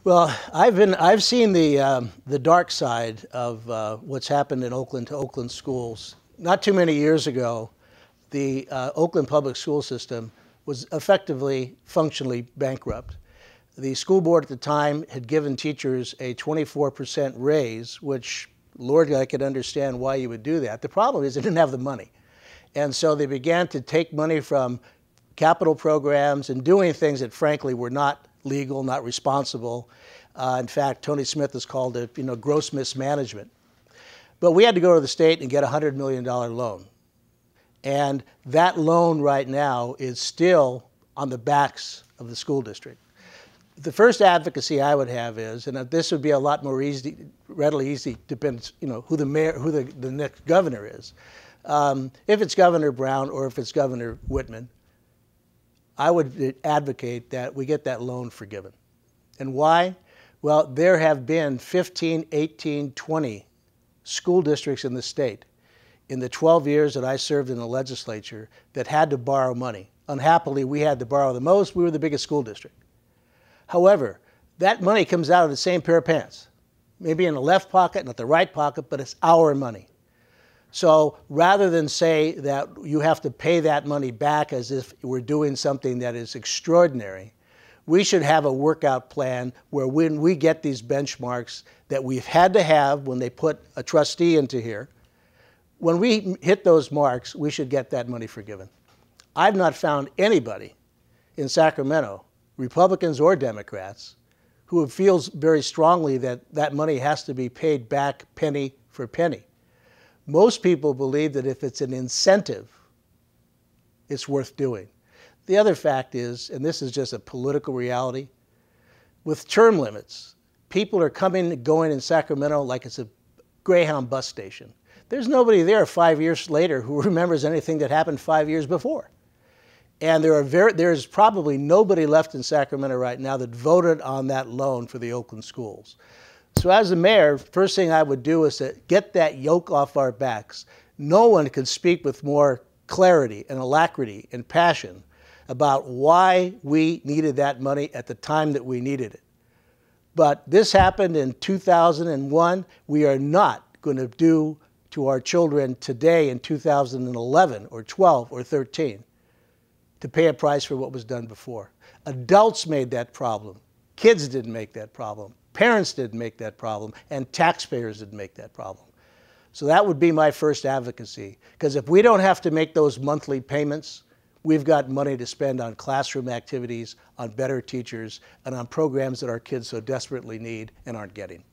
Well, I've seen the dark side of what's happened in Oakland to Oakland schools. Not too many years ago, the Oakland public school system was effectively, functionally bankrupt. The school board at the time had given teachers a 24% raise, which, Lord, I could understand why you would do that. The problem is they didn't have the money. And so they began to take money from capital programs and doing things that frankly were not legal, not responsible. In fact, Tony Smith has called it, gross mismanagement. But we had to go to the state and get a $100 million loan. And that loan right now is still on the backs of the school district. The first advocacy I would have is, and this would be a lot more readily easy, depends, who the mayor, who the next governor is. If it's Governor Brown or if it's Governor Whitman, I would advocate that we get that loan forgiven. And why? Well, there have been 15, 18, 20 school districts in the state in the 12 years that I served in the legislature that had to borrow money. Unhappily, we had to borrow the most. We were the biggest school district. However, that money comes out of the same pair of pants, maybe in the left pocket, not the right pocket, but it's our money. So rather than say that you have to pay that money back as if we're doing something that is extraordinary, we should have a workout plan where when we get these benchmarks that we've had to have when they put a trustee into here, when we hit those marks, we should get that money forgiven. I've not found anybody in Sacramento, Republicans or Democrats, who feels very strongly that that money has to be paid back penny for penny. Most people believe that if it's an incentive, it's worth doing. The other fact is, and this is just a political reality, with term limits, people are coming and going in Sacramento like it's a Greyhound bus station. There's nobody there 5 years later who remembers anything that happened 5 years before. And there's probably nobody left in Sacramento right now that voted on that loan for the Oakland schools. So as the mayor, first thing I would do is to get that yoke off our backs. No one can speak with more clarity and alacrity and passion about why we needed that money at the time that we needed it. But this happened in 2001. We are not going to do to our children today in 2011 or 12 or 13 to pay a price for what was done before. Adults made that problem. Kids didn't make that problem. Parents didn't make that problem, and taxpayers didn't make that problem. So that would be my first advocacy, because if we don't have to make those monthly payments, we've got money to spend on classroom activities, on better teachers, and on programs that our kids so desperately need and aren't getting.